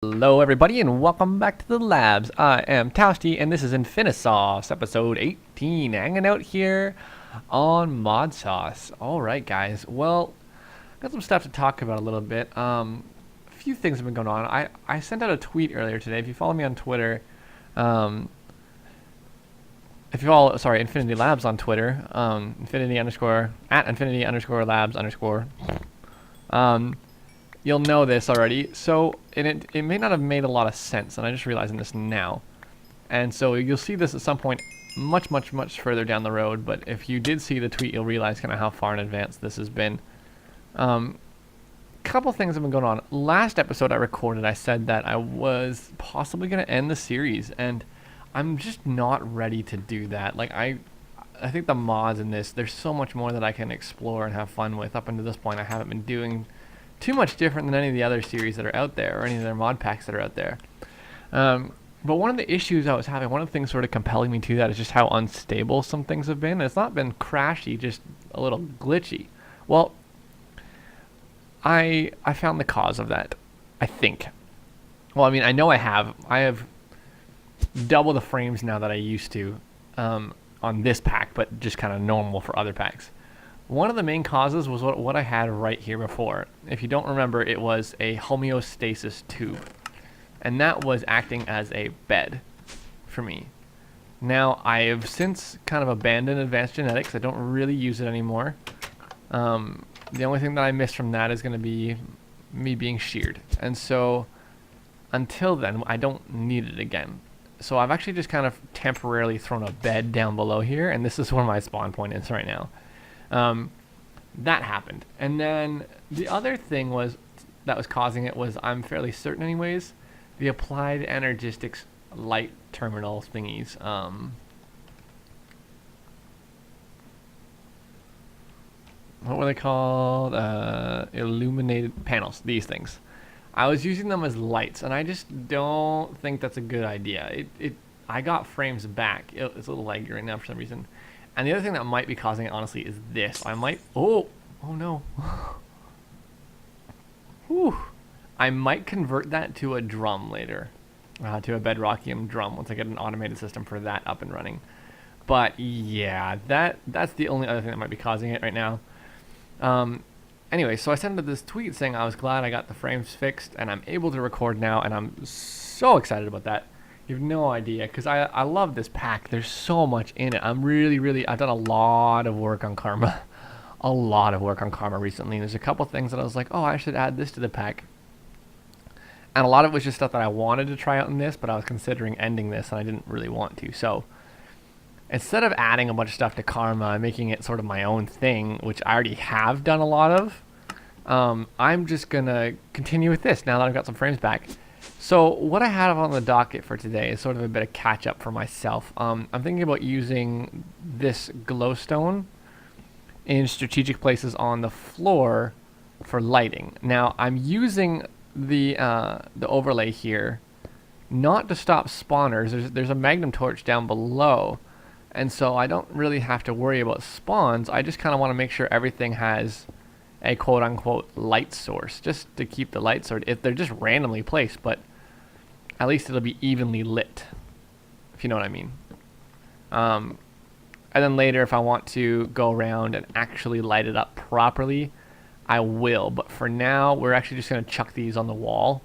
Hello everybody and welcome back to the labs. I am Towsty and this is InfiniSauce episode 18, hanging out here on Modsauce. Alright guys, well, got some stuff to talk about a little bit. A few things have been going on. I sent out a tweet earlier today. If you follow me on Twitter, if you follow, Infinity Labs on Twitter, Infinity underscore, at Infinity underscore Labs underscore, you'll know this already. So it may not have made a lot of sense, and I'm just realizing this now. And so you'll see this at some point much further down the road, but if you did see the tweet, you'll realize kind of how far in advance this has been. Couple things have been going on. Last episode I recorded, I said that I was possibly going to end the series, and I'm just not ready to do that. Like, I think the mods in this, there's so much more that I can explore and have fun with. Up until this point, I haven't been doing too much different than any of the other series that are out there, or any of their mod packs that are out there. But one of the issues I was having, one of the things sort of compelling me to that is just how unstable some things have been. It's not been crashy, just a little glitchy. Well, I found the cause of that, I think. Well, I mean, I know I have double the frames now that I used to on this pack, but just kind of normal for other packs. One of the main causes was what I had right here before. If you don't remember, it was a homeostasis tube, and that was acting as a bed for me. Now, I have since kind of abandoned advanced genetics. I don't really use it anymore. The only thing that I miss from that is going to be me being sheared, and so until then, I don't need it again. So I've actually just kind of temporarily thrown a bed down below here, and this is where my spawn point is right now. That happened, and then the other thing that was causing it was, I'm fairly certain anyways, the applied energistics light terminal thingies. What were they called? Illuminated panels. These things. I was using them as lights, and I just don't think that's a good idea. I got frames back. It's a little laggy right now for some reason. And the other thing that might be causing it, honestly, is this. Oh no. Whew. I might convert that to a drum later. To a bedrockium drum once I get an automated system for that up and running. But yeah, that's the only other thing that might be causing it right now. Anyway, so I sent out this tweet saying I was glad I got the frames fixed and I'm able to record now, and I'm so excited about that. You have no idea, because I love this pack. There's so much in it. I've done a lot of work on Karma. A lot of work on Karma recently. And there's a couple things that I was like, oh, I should add this to the pack. And a lot of it was just stuff that I wanted to try out in this, but I was considering ending this, and I didn't really want to. So instead of adding a bunch of stuff to Karma and making it sort of my own thing, which I already have done a lot of, I'm just going to continue with this now that I've got some frames back. So what I have on the docket for today is sort of a bit of catch up for myself. I'm thinking about using this glowstone in strategic places on the floor for lighting. Now, I'm using the overlay here not to stop spawners. There's a magnum torch down below, and so I don't really have to worry about spawns. I just kind of want to make sure everything has a quote-unquote light source, just to keep the light source. If they're just randomly placed, but at least it'll be evenly lit, if you know what I mean. And then later, if I want to go around and actually light it up properly, I will. But for now, we're actually just going to chuck these on the wall.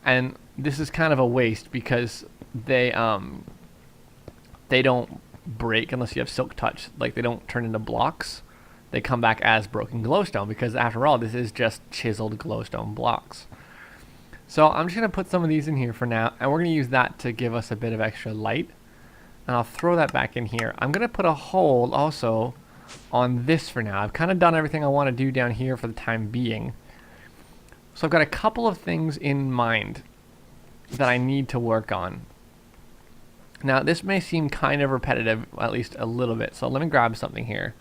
And this is kind of a waste because they don't break unless you have silk touch. Like, they don't turn into blocks. They come back as broken glowstone, because after all, this is just chiseled glowstone blocks. So I'm just going to put some of these in here for now, and we're going to use that to give us a bit of extra light. And I'll throw that back in here. I'm going to put a hold also on this for now. I've kind of done everything I want to do down here for the time being. So I've got a couple of things in mind that I need to work on. Now, this may seem kind of repetitive, at least a little bit. So let me grab something here.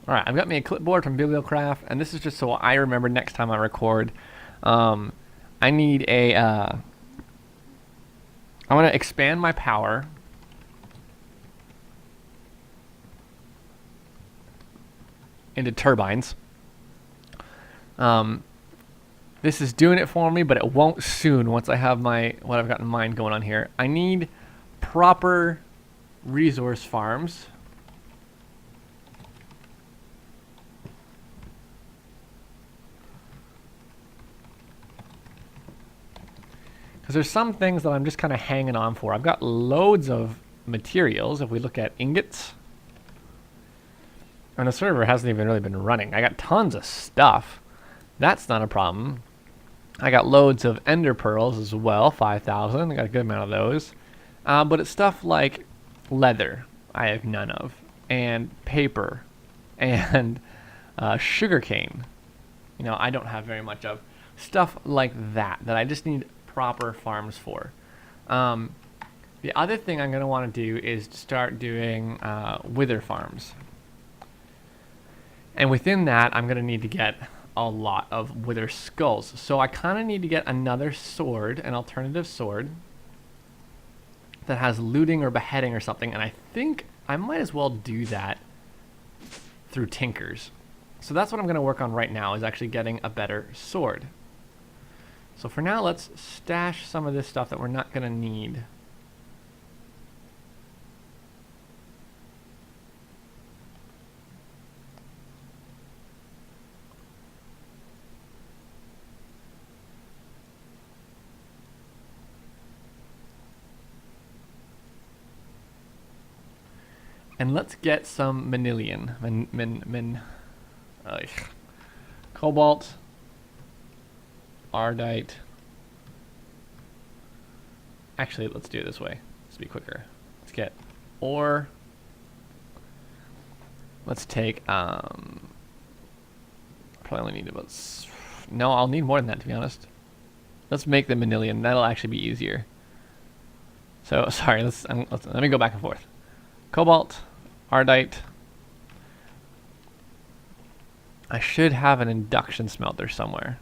Alright, I've got me a clipboard from Bibliocraft, and this is just so I remember next time I record. I need a, I want to expand my power into turbines. This is doing it for me, but it won't soon once I have what I've got in mind going on here. I need proper resource farms. Because there's some things that I'm just kind of hanging on for. I've got loads of materials. If we look at ingots, and the server hasn't even really been running. I got tons of stuff. That's not a problem. I got loads of ender pearls as well, 5,000. I got a good amount of those. But it's stuff like leather, I have none of, and paper, and sugarcane. You know, I don't have very much of. Stuff like that I just need proper farms for. The other thing I'm going to want to do is start doing wither farms. And within that, I'm going to need to get a lot of wither skulls. So I kind of need to get another sword, an alternative sword, that has looting or beheading or something. And I think I might as well do that through tinkers. So that's what I'm going to work on right now, is actually getting a better sword. So for now, let's stash some of this stuff that we're not going to need. And let's get some manilian. Cobalt. Ardite. Actually, let's do it this way. Let's be quicker. Let's get ore. Let's take, probably only need about, no, I'll need more than that, to be honest. Let's make the manilian. That'll actually be easier. So, sorry, let me go back and forth. Cobalt, Ardite. I should have an induction smelter somewhere.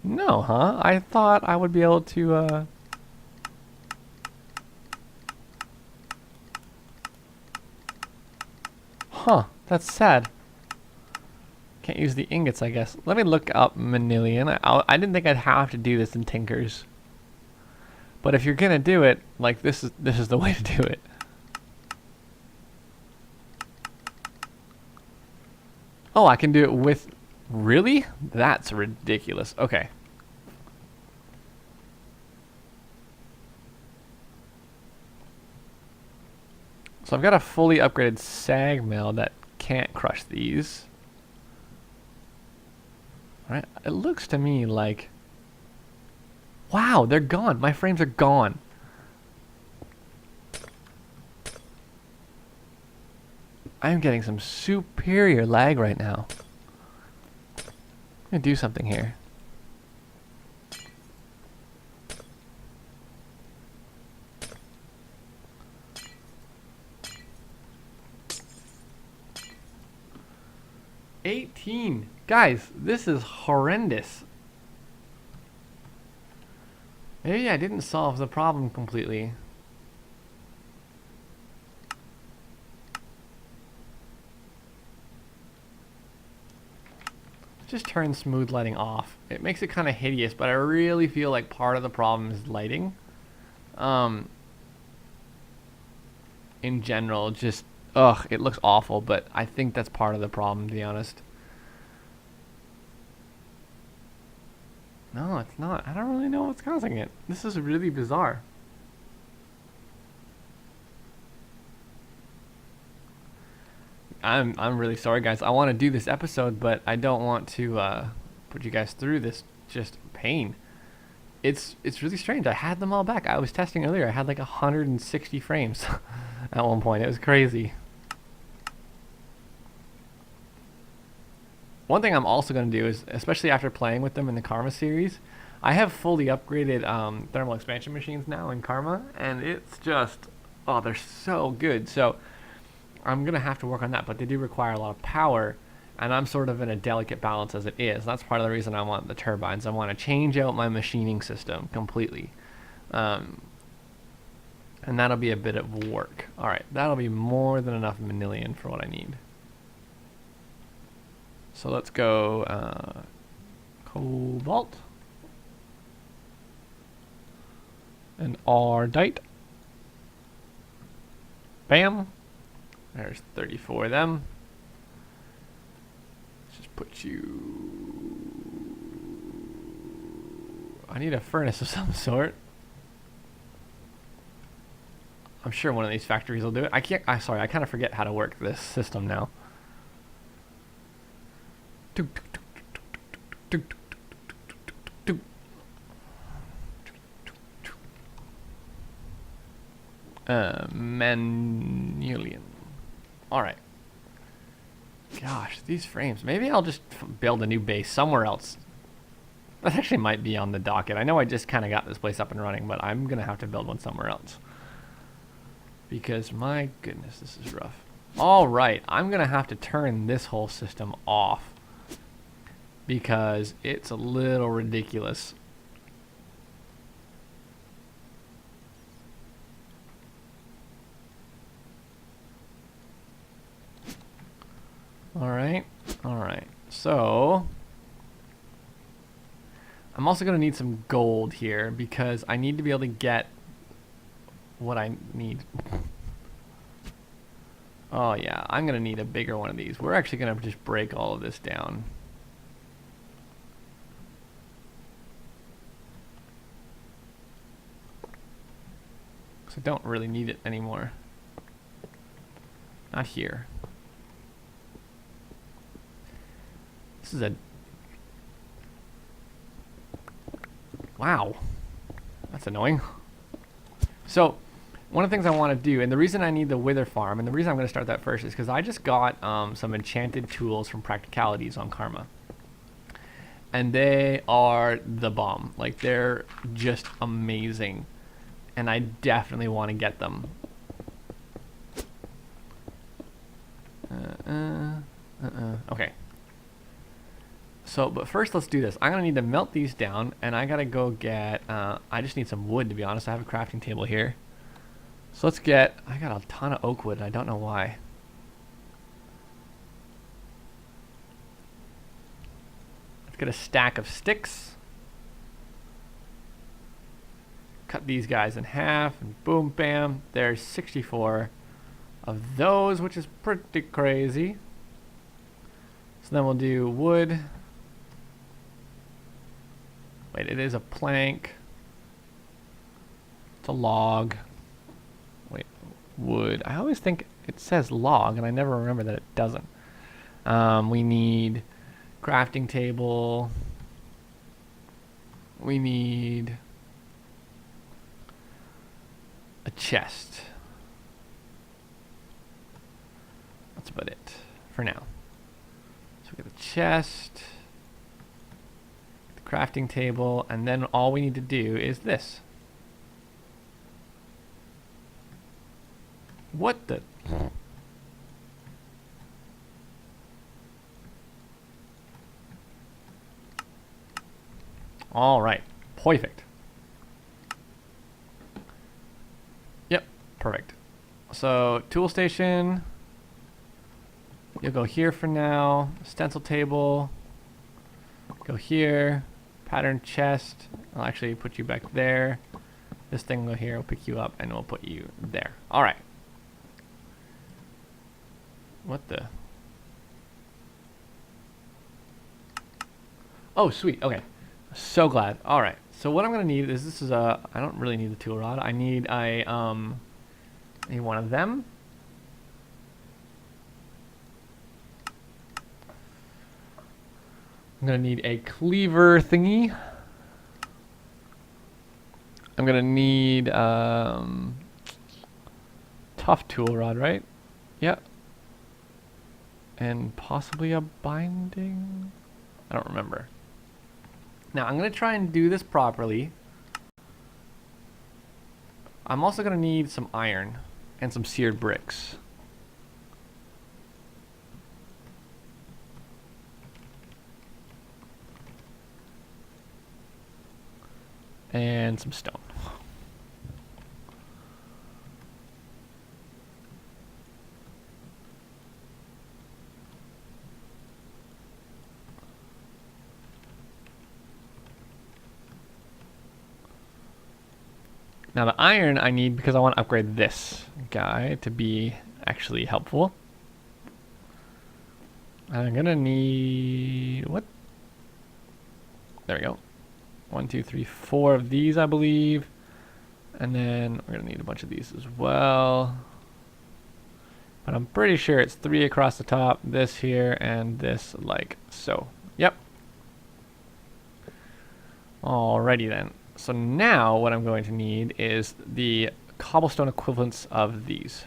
No, huh? I thought I would be able to, Huh, that's sad. Can't use the ingots, I guess. Let me look up manilian. I didn't think I'd have to do this in Tinkers. But if you're gonna do it, like, this is the way to do it. Oh, I can do it with... Really? That's ridiculous. Okay. So I've got a fully upgraded sag mill that can't crush these. Alright, it looks to me like... Wow, they're gone. My frames are gone. I'm getting some superior lag right now. I'm gonna do something here. $18. Guys, this is horrendous. Maybe I didn't solve the problem completely. Just turn smooth lighting off. It makes it kind of hideous, but I really feel like part of the problem is lighting. In general, just, ugh, it looks awful, but I think that's part of the problem, to be honest. No, it's not. I don't really know what's causing it. This is really bizarre. I'm really sorry, guys. I want to do this episode, but I don't want to put you guys through this just pain. It's really strange. I had them all back. I was testing earlier. I had like 160 frames at one point. It was crazy. One thing I'm also going to do is, especially after playing with them in the Karma series, I have fully upgraded thermal expansion machines now in Karma, and it's just, oh, they're so good. So I'm going to have to work on that, but they do require a lot of power, and I'm sort of in a delicate balance as it is. That's part of the reason I want the turbines. I want to change out my machining system completely. And that'll be a bit of work. Alright, that'll be more than enough manilian for what I need. So let's go cobalt and ardite. Bam. There's 34 of them. Let's just put you... I need a furnace of some sort. I'm sure one of these factories will do it. I can't... sorry, I kind of forget how to work this system now. Manulian. Alright. Gosh, these frames. Maybe I'll just build a new base somewhere else. That actually might be on the docket. I know I just kind of got this place up and running, but I'm going to have to build one somewhere else. Because, my goodness, this is rough. Alright, I'm going to have to turn this whole system off. Because it's a little ridiculous. Alright, alright. So, I'm also going to need some gold here because I need to be able to get what I need. Oh yeah, I'm going to need a bigger one of these. We're actually going to just break all of this down. Because I don't really need it anymore. Not here. This is a... Wow. That's annoying. So, one of the things I want to do, and the reason I need the wither farm, and the reason I'm going to start that first is because I just got some enchanted tools from Practicalities on Karma. And they are the bomb. Like, they're just amazing. And I definitely want to get them. Okay. So, but first let's do this. I'm going to need to melt these down, and I got to go get, I just need some wood, to be honest. I have a crafting table here. So let's get, I got a ton of oak wood, and I don't know why. Let's get a stack of sticks. Cut these guys in half, and boom, bam, there's 64 of those, which is pretty crazy. So then we'll do wood. Wait, it is a plank. It's a log. Wait, wood. I always think it says log, and I never remember that it doesn't. We need crafting table. We need a chest. That's about it for now. So we get the chest, the crafting table, and then all we need to do is this. What the? All right, perfect. Yep, perfect. So tool station. You'll go here for now. Stencil table. Go here. Pattern chest. I'll actually put you back there. This thing will go here. We'll pick you up and we'll put you there. All right. What the? Oh, sweet. Okay. So glad. All right. So what I'm gonna need is this is a. I don't really need the tool rod. I need a I need one of them. I'm gonna need a cleaver thingy. I'm gonna need tough tool rod, right? Yep. And possibly a binding. I don't remember. Now I'm gonna try and do this properly. I'm also gonna need some iron and some seared bricks. And some stone. Now the iron I need because I want to upgrade this guy to be actually helpful. I'm gonna need, what? There we go. 1, 2, 3, 4 of these, I believe. And then we're gonna need a bunch of these as well. But I'm pretty sure it's 3 across the top, this here, and this like so. Yep. Alrighty then. So now what I'm going to need is the cobblestone equivalents of these.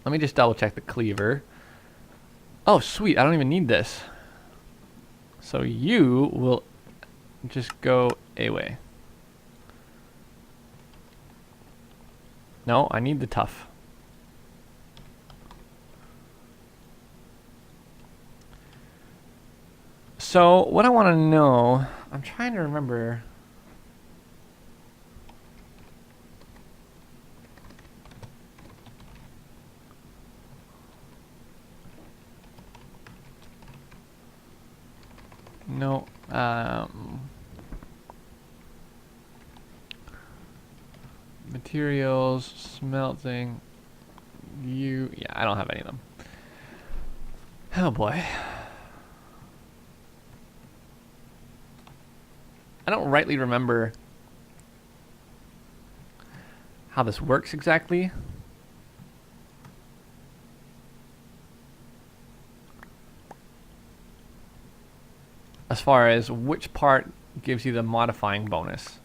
Let me just double check the cleaver. Oh, sweet. I don't even need this. So you will just go away. No, I need the tough. So what I want to know, I'm trying to remember. No, materials, smelting, yeah, I don't have any of them. Oh boy. I don't rightly remember how this works exactly. As far as which part gives you the modifying bonus.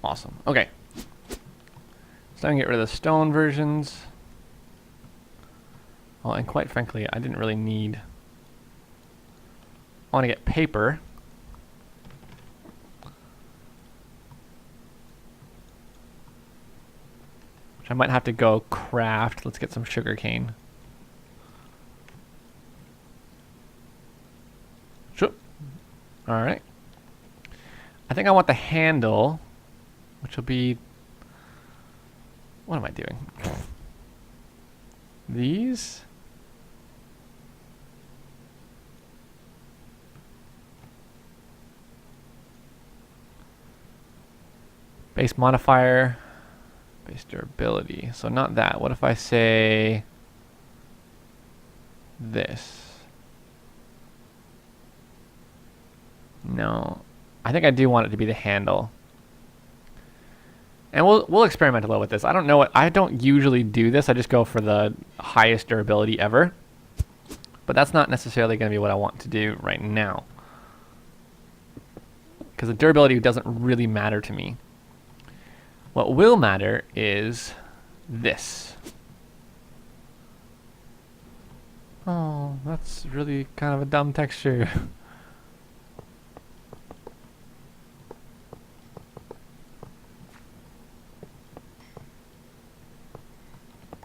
Awesome. Okay. So I'm gonna get rid of the stone versions. Well, and quite frankly, I didn't really need. I want to get paper. Which I might have to go craft. Let's get some sugar cane. Sure. All right. I think I want the handle, which will be. What am I doing? These. Base modifier, base durability. So not that. What if I say this? No. I think I do want it to be the handle. And we'll experiment a little with this. I don't know what, I don't usually do this. I just go for the highest durability ever. But that's not necessarily going to be what I want to do right now. Because the durability doesn't really matter to me. What will matter is this. Oh, that's really kind of a dumb texture.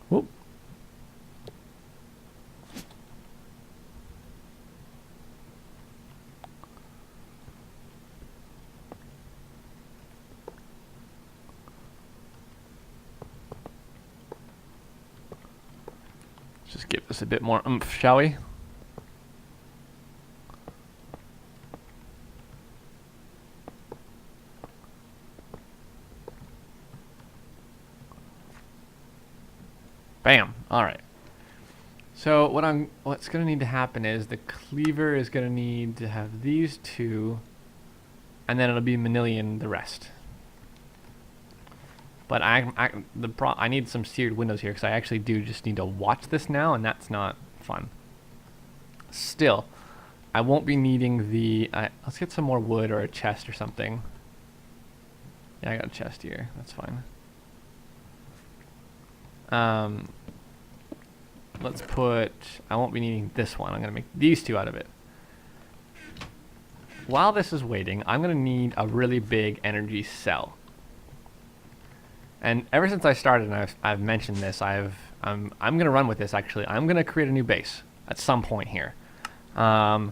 Whoop. Just give this a bit more oomph, shall we? Bam. All right. So what's going to need to happen is the cleaver is going to need to have these two, and then it'll be manillion the rest. But I need some seared windows here because I actually do just need to watch this now, and that's not fun. Still, I won't be needing the. Let's get some more wood or a chest or something. Yeah, I got a chest here. That's fine. Let's put. I won't be needing this one. I'm gonna make these two out of it. While this is waiting, I'm gonna need a really big energy cell. And ever since I started, and I've mentioned this, I'm gonna run with this. Actually, I'm gonna create a new base at some point here. I'm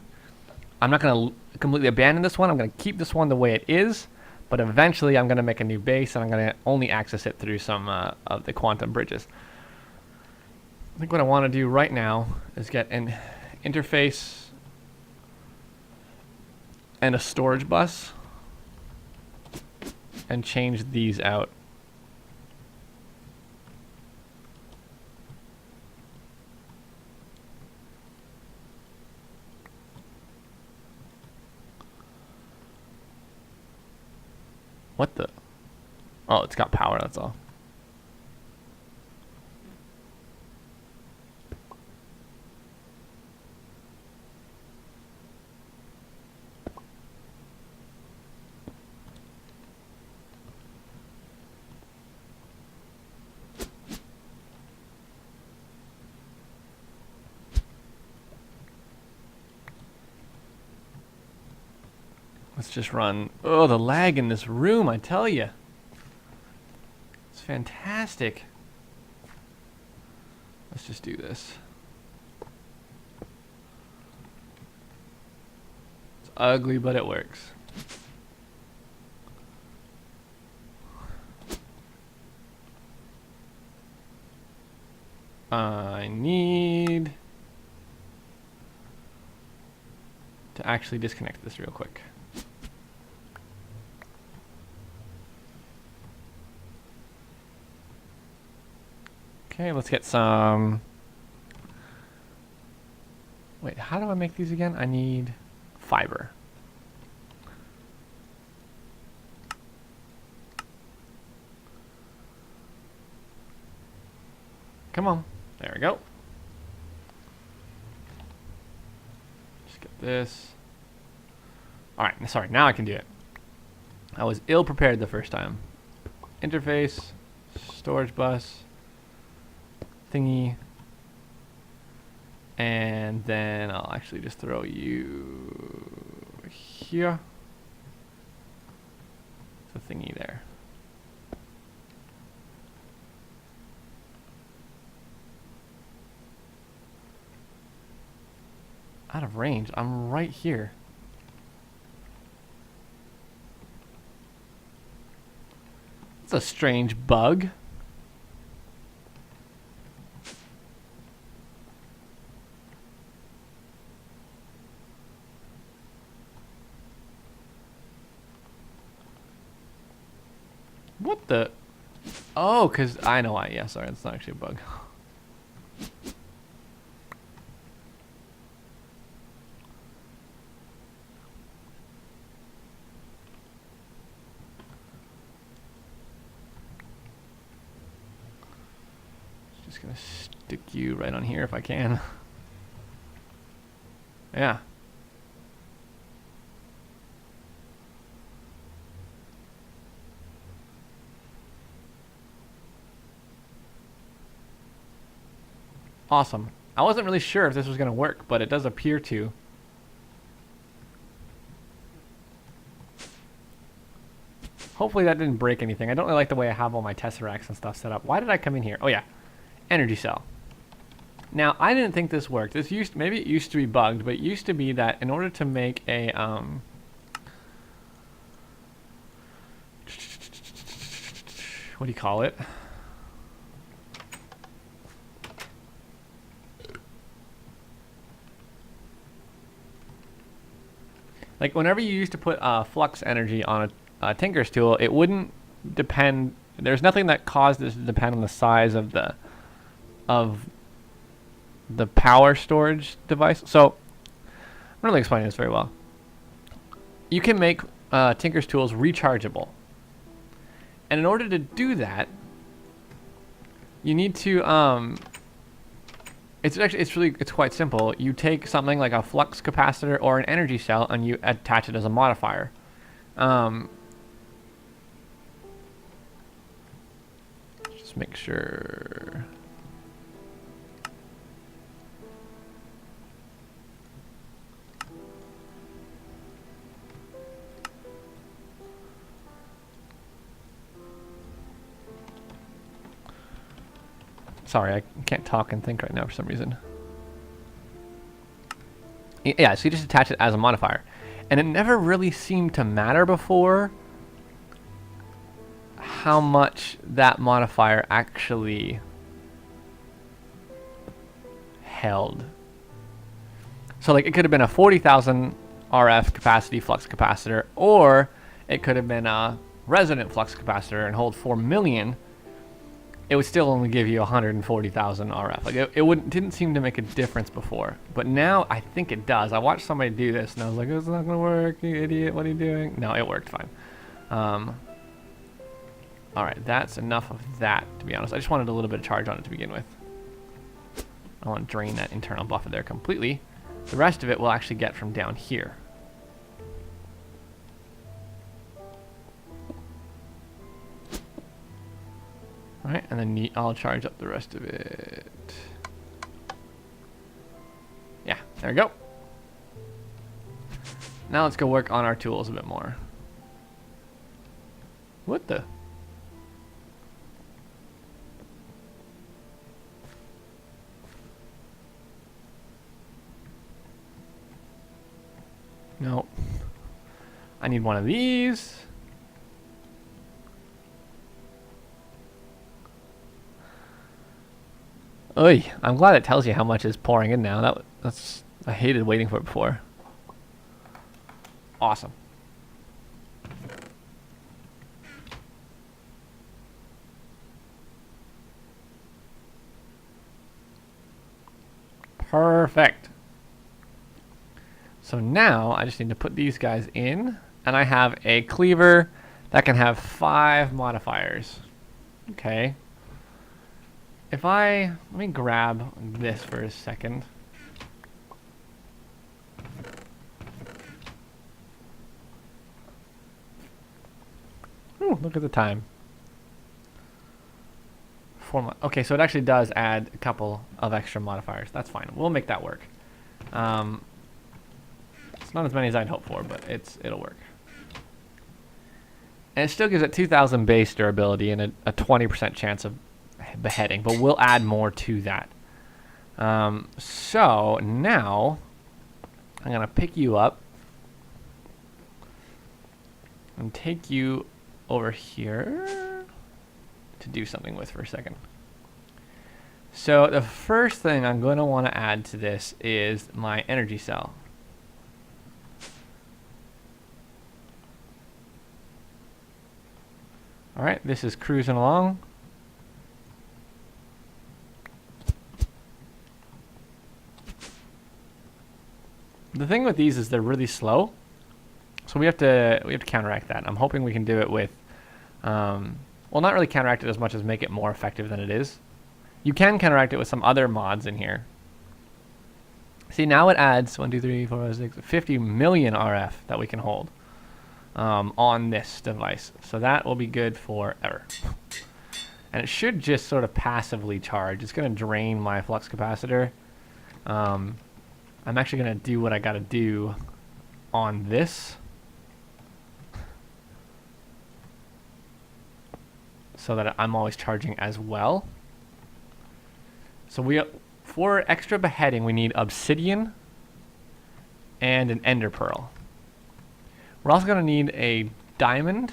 not gonna completely abandon this one. I'm gonna keep this one the way it is, But eventually I'm going to make a new base, and I'm going to only access it through some of the quantum bridges. I think what I want to do right now is get an interface and a storage bus and change these out. What the? Oh, it's got power, that's all. Let's just run. Oh, the lag in this room, I tell you. It's fantastic. Let's just do this. It's ugly, but it works. I need to actually disconnect this real quick. Okay, let's get some... Wait, how do I make these again? I need fiber. Come on. There we go. Just get this. Alright, sorry, now I can do it. I was ill prepared the first time. Interface, storage bus, thingy, and then I'll actually just throw you here. The thingy there. Out of range. I'm right here. It's a strange bug. What the? Oh, because I know why. Yeah, sorry, it's not actually a bug. Just gonna stick you right on here if I can. Yeah. Awesome. I wasn't really sure if this was going to work, but it does appear to. Hopefully that didn't break anything. I don't really like the way I have all my tesseracts and stuff set up. Why did I come in here? Oh yeah, energy cell. Now, I didn't think this worked. This used, maybe it used to be bugged, but it used to be that in order to make a what do you call it? Like whenever you used to put flux energy on a Tinker's tool, it wouldn't depend. There's nothing that caused this to depend on the size of the power storage device. So I'm not really explaining this very well. You can make Tinker's tools rechargeable, and in order to do that, you need to it's quite simple. You take something like a flux capacitor or an energy cell and you attach it as a modifier. Just make sure. Sorry, I can't talk and think right now for some reason. Yeah, so you just attach it as a modifier. And it never really seemed to matter before how much that modifier actually held. So like it could have been a 40,000 RF capacity flux capacitor, or it could have been a resonant flux capacitor and hold 4 million. It would still only give you 140,000 RF. Like it didn't seem to make a difference before, but now I think it does. I watched somebody do this and I was like, it's not gonna work, you idiot, what are you doing? No, it worked fine. All right, that's enough of that, to be honest. I just wanted a little bit of charge on it to begin with. I want to drain that internal buffer there completely. The rest of it we'll actually get from down here. All right, and then I'll charge up the rest of it. Yeah, there we go. Now let's go work on our tools a bit more. What the? No. I need one of these. Oy, I'm glad it tells you how much is pouring in now. That's I hated waiting for it before. Awesome. Perfect. So now I just need to put these guys in, and I have a cleaver that can have 5 modifiers. Okay. Let me grab this for a second. Ooh, look at the time. Okay, so it actually does add a couple of extra modifiers. That's fine. We'll make that work. It's not as many as I'd hope for, but it'll work. And it still gives it 2,000 base durability and a 20% chance of beheading, but we'll add more to that. So now I'm gonna pick you up and take you over here to do something with for a second. So the first thing I'm going to want to add to this is my energy cell. All right, this is cruising along. The thing with these is they're really slow, so we have to counteract that. I'm hoping we can do it with, well, not really counteract it as much as make it more effective than it is. You can counteract it with some other mods in here. See, now it adds 1, 2, 3, 4, 5, 6, 50 million RF that we can hold on this device. So that will be good forever. And it should just sort of passively charge. It's going to drain my flux capacitor. I'm actually going to do what I got to do on this, so that I'm always charging as well. So for extra beheading, we need obsidian and an ender pearl. We're also going to need a diamond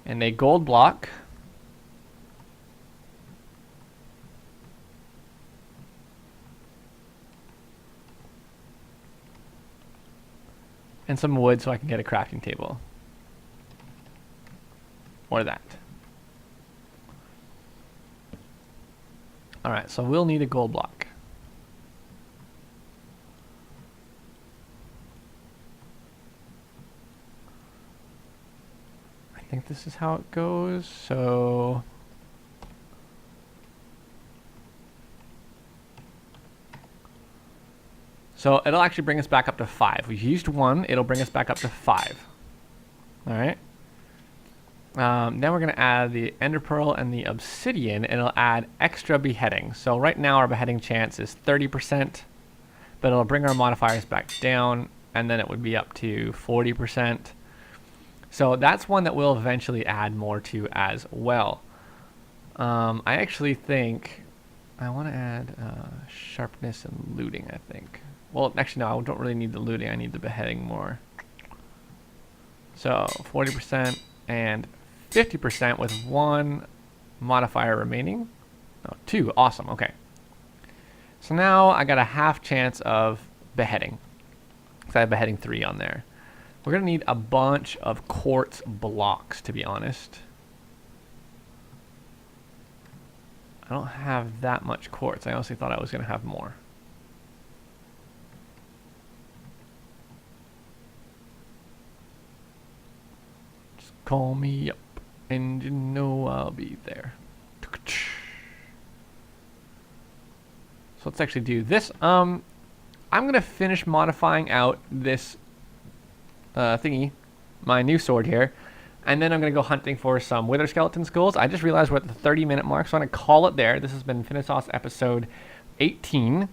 and a gold block. And some wood so I can get a crafting table. Or that. Alright, so we'll need a gold block. I think this is how it goes, so... So it'll actually bring us back up to 5. We've used 1, it'll bring us back up to 5. Alright. Then we're going to add the ender pearl and the obsidian, and it'll add extra beheading. So right now our beheading chance is 30%, but it'll bring our modifiers back down, and then it would be up to 40%. So that's one that we'll eventually add more to as well. I actually think I want to add sharpness and looting, I think. Well, actually, no, I don't really need the looting. I need the beheading more. So 40% and 50% with 1 modifier remaining. Oh, 2. Awesome. Okay. So now I got a half chance of beheading. Because I have beheading 3 on there. We're going to need a bunch of quartz blocks, to be honest. I don't have that much quartz. I honestly thought I was going to have more. Just call me up, and you know I'll be there. So let's actually do this. I'm going to finish modifying out this thingy, my new sword here, and then I'm going to go hunting for some wither skeleton skulls. I just realized we're at the 30-minute mark, so I'm going to call it there. This has been InfiniSauce episode 18,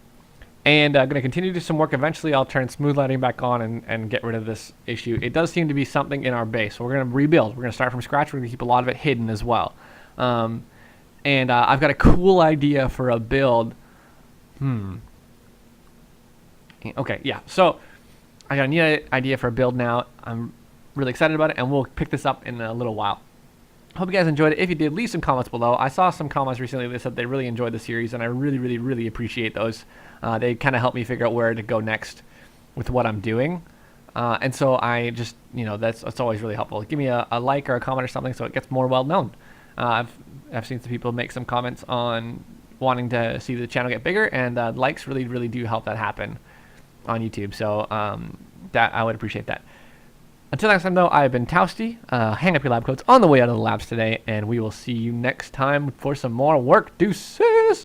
and I'm going to continue to do some work. Eventually I'll turn smooth lighting back on and get rid of this issue. It does seem to be something in our base, so we're going to rebuild. We're going to start from scratch. We're going to keep a lot of it hidden as well. And I've got a cool idea for a build. Okay, yeah, so I got a neat idea for a build now. I'm really excited about it, and we'll pick this up in a little while. Hope you guys enjoyed it. If you did, leave some comments below. I saw some comments recently that said they really enjoyed the series, and I really, really, really appreciate those. They kind of help me figure out where to go next with what I'm doing. And so I just, that's always really helpful. Give me a like or a comment or something so it gets more well known. I've seen some people make some comments on wanting to see the channel get bigger, and likes really, really do help that happen on YouTube. So that I would appreciate that. Until next time, though, I've been Towsty. Hang up your lab coats on the way out of the labs today, and we will see you next time for some more work. Deuces!